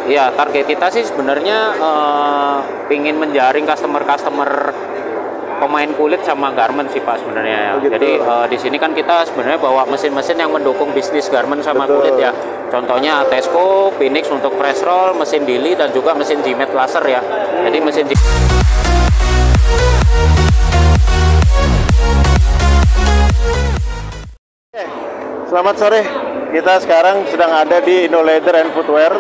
target kita sih sebenarnya pingin menjaring customer pemain kulit sama garment sih Pak sebenarnya ya. Begitu. Jadi di sini kan kita sebenarnya bawa mesin-mesin yang mendukung bisnis garment sama Betul. kulit ya. Contohnya Tesco, Phoenix untuk press roll, mesin Dili dan juga mesin Jimet laser ya. Jadi mesin Selamat sore. Kita sekarang sedang ada di Indo Leather and Footwear,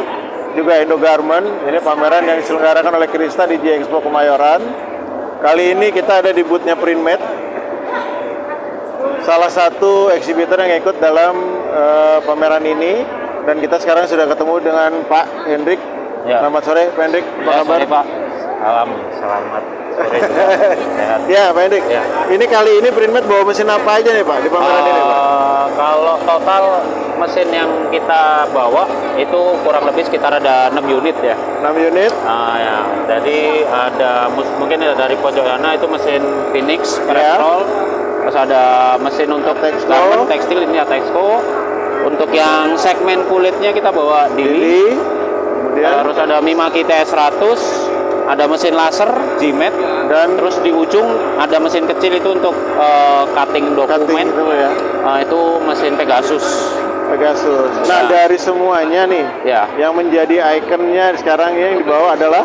juga Indo Garment. Ini pameran yang diselenggarakan oleh Krista di G-Expo Kemayoran. Kali ini kita ada di booth-nya Printmate, salah satu eksibitor yang ikut dalam pameran ini. Dan kita sekarang sudah ketemu dengan Pak Hendrik. Ya. Selamat sore, Pak Hendrik. Apa kabar? Sore, Pak. Selamat sore juga. Sehat. Ya, Pak Hendrik. Ya. Ini kali ini Printmate bawa mesin apa aja nih Pak di pameran ini Pak? Kalau total mesin yang kita bawa itu kurang lebih sekitar ada 6 unit ya. 6 unit. Ya. Jadi ada mungkin dari pojok sana itu mesin Phoenix press roll, terus ada mesin untuk garment tekstil ini ya Tesco. Untuk yang segmen kulitnya kita bawa Dili. Kemudian terus ada Mimaki TS100, ada mesin laser Jimet, dan terus di ujung ada mesin kecil itu untuk cutting dokumen. Itu, ya. Itu mesin Pegasus. Nah, dari semuanya nih, yang menjadi ikonnya sekarang yang dibawa adalah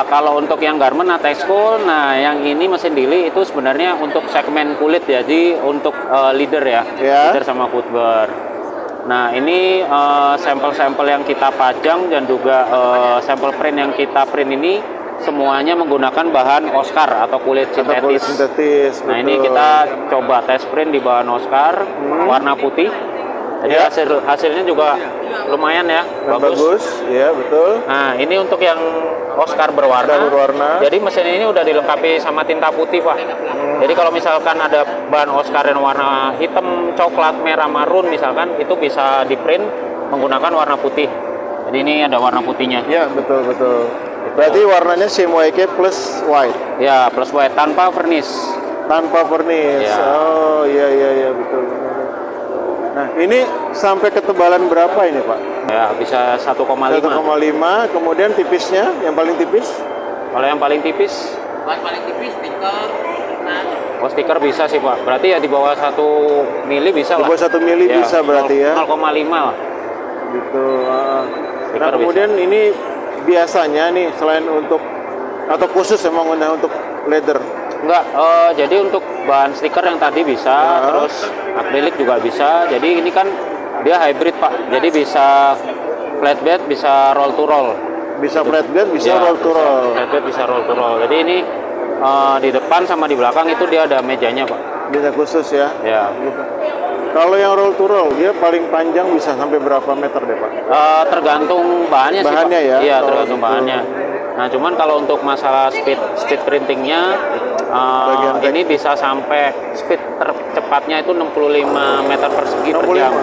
kalau untuk yang garment Tesco, nah yang ini mesin Dili itu sebenarnya untuk segmen kulit ya, jadi untuk leader ya, leader sama footwear. Nah ini sampel-sampel yang kita pajang dan juga sampel print yang kita print ini semuanya menggunakan bahan Oscar atau kulit sintetis. Nah ini kita coba test print di bahan Oscar warna putih. Jadi hasilnya juga lumayan ya, bagus. Ya betul. Nah ini untuk yang Oscar berwarna. Jadi mesin ini udah dilengkapi sama tinta putih Pak. Jadi kalau misalkan ada bahan Oscar yang warna hitam, coklat, merah, marun misalkan, itu bisa di print menggunakan warna putih. Jadi ini ada warna putihnya. Ya betul. Berarti warnanya CMYK plus white. Ya plus white tanpa vernis. Ya. Oh iya betul. Nah, ini sampai ketebalan berapa ini, Pak? Ya, bisa 1,5. 1,5, kemudian tipisnya, yang paling tipis? Kalau yang paling tipis? Paling tipis stiker. Oh, stiker bisa sih, Pak. Berarti ya di bawah 1 mili bisa lah. Di bawah 1 mili ya, bisa berarti 0,5 lah. Gitu. Nah, kemudian bisa. Ini biasanya nih, selain untuk, atau khusus emang untuk leather? Enggak, jadi untuk bahan stiker yang tadi bisa, terus akrilik juga bisa. Jadi ini kan dia hybrid Pak, jadi bisa flatbed, bisa roll to roll. Bisa flatbed, bisa roll to roll. Flatbed bisa roll to roll. Jadi ini di depan sama di belakang itu dia ada mejanya Pak. Meja khusus ya? Ya. Gitu. Kalau yang roll to roll, dia paling panjang bisa sampai berapa meter deh Pak? Tergantung bahannya sih Pak. Ya? Iya, tergantung bahannya. Nah, cuman kalau untuk masalah speed printingnya, ini bisa sampai speed tercepatnya itu 65 meter persegi per jam.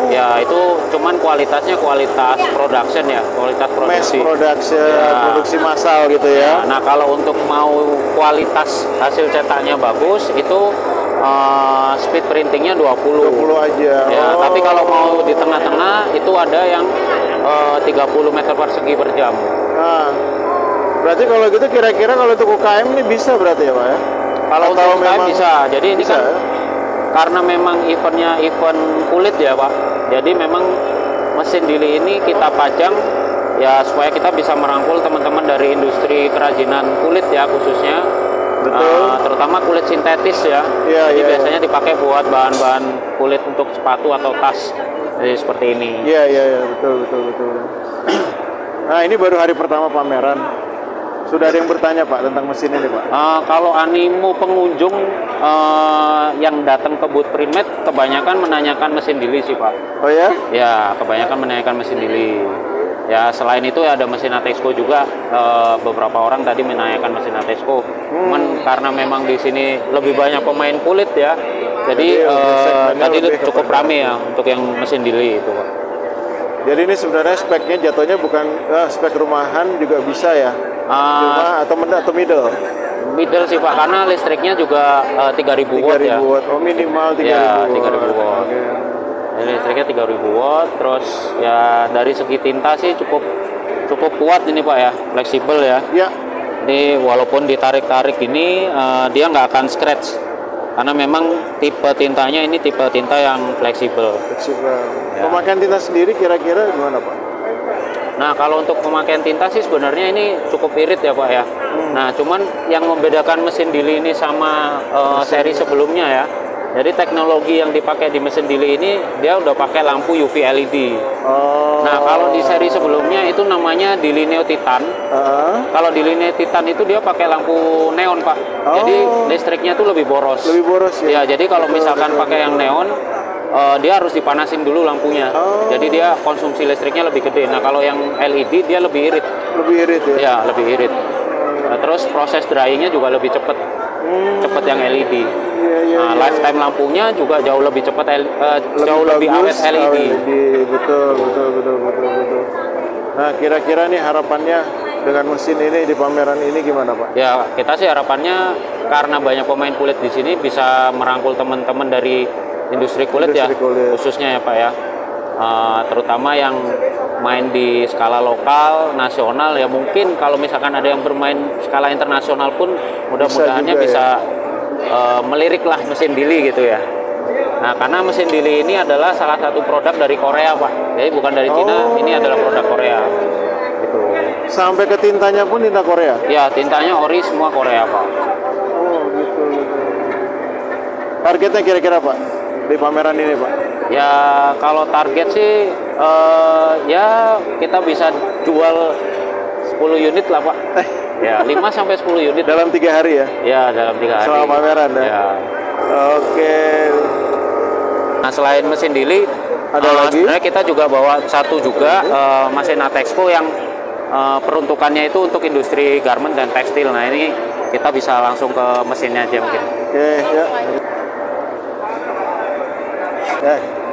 Ya, itu cuman kualitasnya kualitas production ya, kualitas produksi. Mass production, produksi massal gitu ya. Nah, kalau untuk mau kualitas hasil cetaknya bagus, itu speed printingnya 20 aja. Ya, tapi kalau mau di tengah-tengah itu ada yang 30 meter persegi per jam. Nah, berarti kalau gitu kira-kira kalau untuk UKM ini bisa berarti ya Pak ya? Kalau untuk UKM bisa. Jadi ini kan karena memang eventnya event kulit ya Pak. Jadi memang mesin Dili ini kita pajang ya supaya kita bisa merangkul teman-teman dari industri kerajinan kulit ya khususnya. Terutama kulit sintetis ya. Jadi biasanya dipakai buat bahan-bahan kulit untuk sepatu atau tas. Jadi seperti ini. Iya, betul. Nah, ini baru hari pertama pameran. Sudah ada yang bertanya Pak tentang mesin ini Pak? Kalau animo pengunjung yang datang ke booth Printmate kebanyakan menanyakan mesin Dili sih Pak. Oh ya? Ya, kebanyakan menanyakan mesin Dili. Ya, selain itu ada mesin Tesco juga. Beberapa orang tadi menanyakan mesin Tesco. Cuman karena memang di sini lebih banyak pemain kulit ya. Jadi tadi cukup rame ya untuk yang mesin Dili itu Pak. Jadi ini sebenarnya speknya jatuhnya bukan spek rumahan juga bisa ya? Cuma atau middle? Middle sih Pak, karena listriknya juga 3000 watt ya. 3000 watt, oh minimal 3000 ya, 3000 watt. Jadi listriknya 3000 watt, terus ya dari segi tinta sih cukup cukup kuat ini Pak ya, fleksibel ya. Ya. Ini walaupun ditarik-tarik ini dia nggak akan scratch karena memang tipe tintanya ini tipe tinta yang fleksibel. Ya. Pemakaian tinta sendiri kira-kira gimana Pak? Nah kalau untuk pemakaian tinta sih sebenarnya ini cukup irit ya Pak ya. Nah cuman yang membedakan mesin Dili ini sama seri sebelumnya ya. Jadi teknologi yang dipakai di mesin Dili ini dia udah pakai lampu UV LED. Nah kalau di seri sebelumnya itu namanya Dili Neo Titan. Kalau Dili Neo Titan itu dia pakai lampu neon Pak. Jadi listriknya tuh lebih boros. Lebih boros ya. Ya jadi kalau misalkan pakai yang neon dia harus dipanasin dulu lampunya. Jadi dia konsumsi listriknya lebih gede. Nah kalau yang LED dia lebih irit. Lebih irit ya? Ya lebih irit. Nah, terus proses dryingnya juga lebih cepat. Cepat yang LED. Nah, lifetime lampunya juga jauh lebih cepat, jauh lebih awet LED. Betul. Nah kira-kira nih harapannya dengan mesin ini di pameran ini gimana Pak? Ya kita sih harapannya karena banyak pemain kulit di sini bisa merangkul teman-teman dari industri kulit khususnya ya Pak ya, terutama yang main di skala lokal, nasional ya mungkin kalau misalkan ada yang bermain skala internasional pun mudah-mudahannya bisa melirik lah mesin Dili gitu ya. Nah karena mesin Dili ini adalah salah satu produk dari Korea Pak, jadi bukan dari Cina, ini adalah produk Korea. Gitu. Sampai ke tintanya pun tinta Korea? Ya tintanya ori semua Korea Pak. Gitu. Targetnya kira-kira Pak di pameran ini Pak? Ya kalau target sih ya kita bisa jual 10 unit lah Pak. Ya 5 sampai 10 unit dalam 3 hari ya? Ya dalam 3 hari. Selama pameran ya? Oke. Nah selain mesin Dili ada lagi? Sebenarnya kita juga bawa satu juga mesin Atexco yang peruntukannya itu untuk industri garment dan tekstil. Nah ini kita bisa langsung ke mesinnya aja mungkin. Oke ya.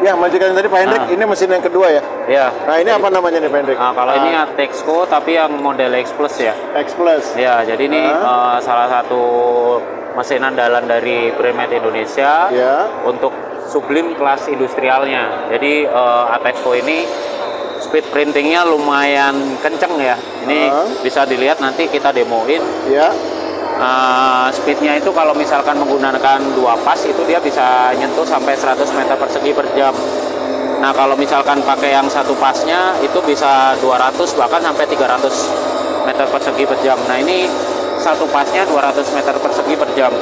Ya, majikan tadi Pak Hendrik, ini mesin yang kedua ya? Iya. Nah, ini apa namanya nih Pak Hendrik? Nah, kalau ini Atexco tapi yang model X Plus ya. X Plus. Ya, jadi ini salah satu mesin andalan dari Primet Indonesia untuk sublim kelas industrialnya. Jadi Atexco ini speed printingnya lumayan kenceng ya. Ini bisa dilihat nanti kita demoin. Ya. Speednya itu kalau misalkan menggunakan 2 pas itu dia bisa nyentuh sampai 100 meter persegi per jam. Nah kalau misalkan pakai yang 1 pasnya itu bisa 200 bahkan sampai 300 meter persegi per jam. Nah ini 1 pasnya 200 meter persegi per jam.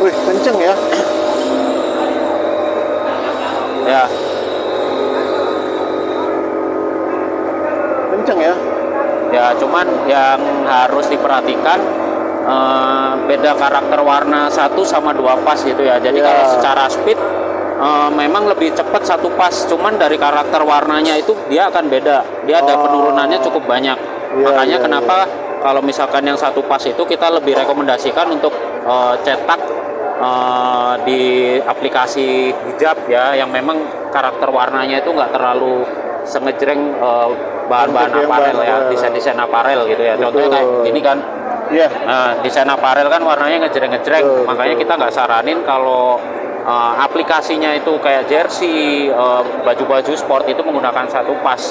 Wih kenceng ya. Ya. Kenceng ya. Ya cuman yang harus diperhatikan beda karakter warna 1 sama 2 pas gitu ya. Jadi kalau secara speed memang lebih cepat 1 pas, cuman dari karakter warnanya itu dia akan beda. Dia ada penurunannya cukup banyak. Makanya kenapa kalau misalkan yang 1 pas itu kita lebih rekomendasikan untuk cetak di aplikasi hijab ya, yang memang karakter warnanya itu nggak terlalu sengejreng bahan-bahan aparel ya, desain-desain aparel gitu ya. Contohnya kayak ini kan. Nah, desain aparel kan warnanya ngejreng-ngejreng, makanya kita nggak saranin kalau aplikasinya itu kayak jersey, baju-baju sport itu menggunakan 1 pas.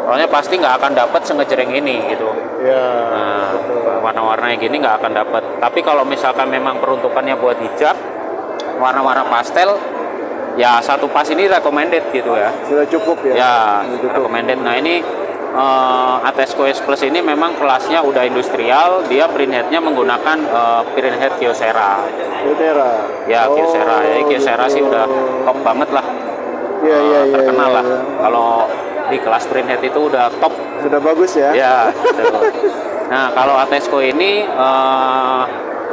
Soalnya pasti nggak akan dapat sengejreng ini gitu. Nah, warna-warna yang gini nggak akan dapat. Tapi kalau misalkan memang peruntukannya buat hijab, warna-warna pastel, ya 1 pas ini recommended gitu ya. Sudah cukup ya? Ya, recommended. Nah ini Atexco S Plus ini memang kelasnya udah industrial, dia print headnya menggunakan print head Kyocera. Ya Kyocera, jadi Kyocera sih udah top banget lah, terkenal lah. Kalau di kelas print head itu udah top. Sudah bagus ya? Ya. Nah kalau Atexco ini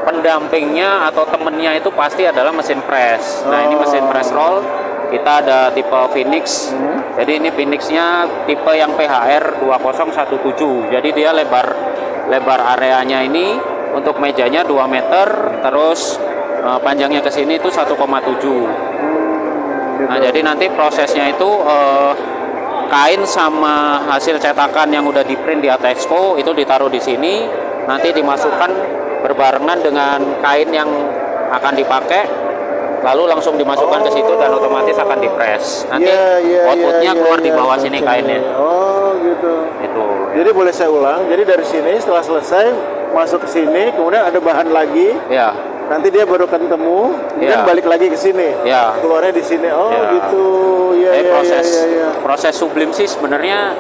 pendampingnya atau temennya itu pasti adalah mesin press. Nah ini mesin press roll. Kita ada tipe Phoenix. Jadi ini Phoenixnya tipe yang PHR 2017. Jadi dia lebar areanya ini untuk mejanya 2 meter, terus panjangnya ke sini itu 1,7. Nah, jadi nanti prosesnya itu kain sama hasil cetakan yang udah di-print di Atexco itu ditaruh di sini, nanti dimasukkan berbarengan dengan kain yang akan dipakai. Lalu langsung dimasukkan ke situ dan otomatis akan dipres. Nanti outputnya keluar di bawah sini kainnya. Oh gitu. Itu. Jadi boleh saya ulang. Jadi dari sini setelah selesai masuk ke sini, kemudian ada bahan lagi. Ya. Nanti dia baru ketemu, kemudian balik lagi ke sini. Ya. Keluarnya di sini. Oh, gitu. Proses sublim sih sebenarnya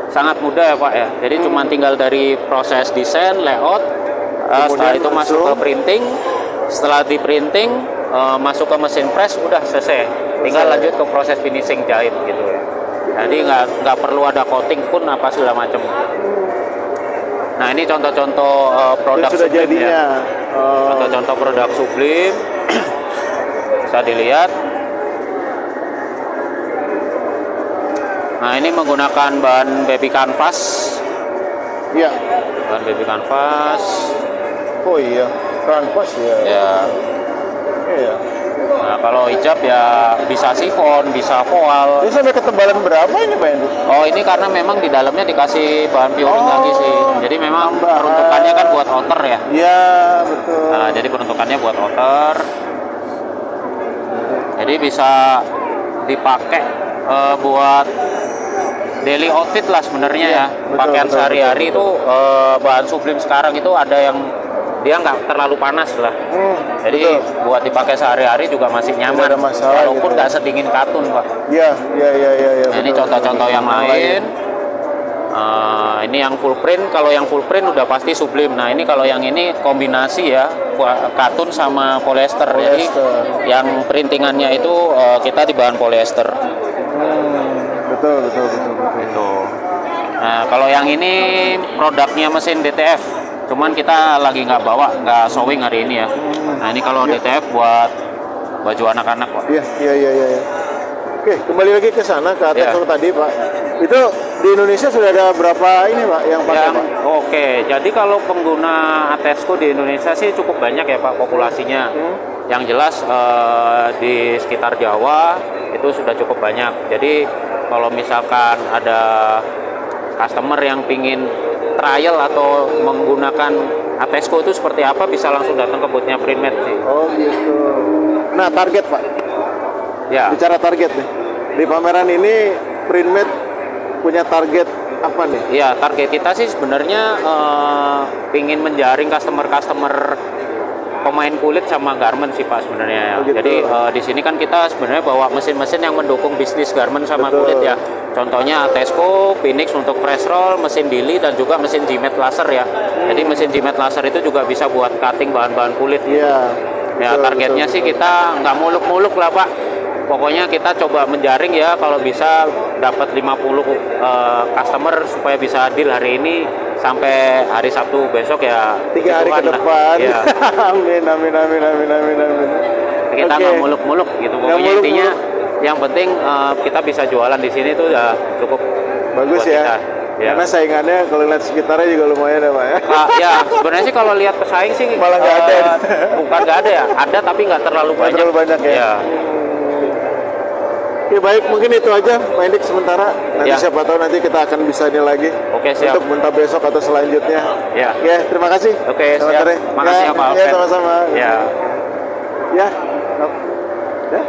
sangat mudah ya Pak ya. Jadi cuma tinggal dari proses desain, layout, setelah itu masuk ke printing. Setelah di printing, masuk ke mesin press, udah selesai. Tinggal lanjut ke proses finishing jahit gitu ya. Jadi nggak perlu ada coating pun apa segala macam. Nah ini contoh-contoh produk sublim ya. Contoh-contoh produk sublim bisa dilihat. Nah ini menggunakan bahan baby canvas. Iya. Bahan baby canvas. Oh iya, canvas ya. Ya. Iya. Nah kalau hijab ya bisa sifon, bisa voal. Ini sampai ketebalan berapa ini Pak Hendro? Oh ini karena memang di dalamnya dikasih bahan pioring lagi sih. Jadi memang peruntukannya kan buat outer ya. Iya betul. Nah jadi peruntukannya buat outer. Jadi bisa dipakai buat daily outfit lah sebenarnya ya. Pakaian sehari-hari itu bahan sublim sekarang itu ada yang dia nggak terlalu panas lah. Jadi buat dipakai sehari-hari juga masih nyaman. Ada masalah walaupun nggak gitu. sedingin katun Pak. Iya. Nah, ini contoh-contoh yang lain. Ini yang full print. Kalau yang full print udah pasti sublim. Nah ini kalau yang ini kombinasi ya katun sama polyester. Jadi yang printingannya itu kita di bahan polyester. Betul. Itu. Nah kalau yang ini produknya mesin DTF. Cuman kita lagi nggak bawa, nggak showing hari ini ya. Nah ini kalau DTF buat baju anak-anak Pak. Iya. Oke, kembali lagi ke sana ke Atexco tadi Pak. Itu di Indonesia sudah ada berapa ini Pak yang pakai Pak? Oke, jadi kalau pengguna Atexco di Indonesia sih cukup banyak ya Pak populasinya. Yang jelas di sekitar Jawa itu sudah cukup banyak. Jadi kalau misalkan ada customer yang pingin trial atau menggunakan Atexco itu seperti apa, bisa langsung datang ke boothnya Printmate sih. Oh gitu. Nah target Pak. Ya. Bicara target nih. Di pameran ini Printmate punya target apa nih? Ya target kita sih sebenarnya pingin menjaring customer pemain kulit sama garment sih Pak sebenarnya. Gitu. Jadi di sini kan kita sebenarnya bawa mesin-mesin yang mendukung bisnis garment sama kulit ya. Contohnya Atexco, Phoenix untuk press roll, mesin Dili dan juga mesin G-Mat laser ya. Jadi mesin G-Mat laser itu juga bisa buat cutting bahan-bahan kulit. Iya. Ya targetnya sih kita nggak muluk-muluk lah Pak. Pokoknya kita coba menjaring ya kalau bisa dapat 50 customer supaya bisa deal hari ini sampai hari Sabtu besok ya 3 hari ke depan. Ya. Amin. Kita nggak muluk-muluk gitu. Pokoknya intinya yang penting kita bisa jualan di sini tuh ya cukup bagus ya. Kita. Ya. Karena saingannya kalau lihat sekitarnya juga lumayan ya Pak ya. Ya sebenarnya sih kalau lihat pesaing sih malah nggak ada. Bukan nggak ada ya, ada tapi nggak terlalu banyak. Terlalu banyak ya. Oke baik, mungkin itu aja Pak Hendik sementara. Nanti siapa tahu nanti kita akan bisa ini lagi. Oke siap. Untuk mentah besok atau selanjutnya. Ya. Ya terima kasih. Oke siap. Makasih ya Pak. Ya sama-sama. Ya. Ya. Ya.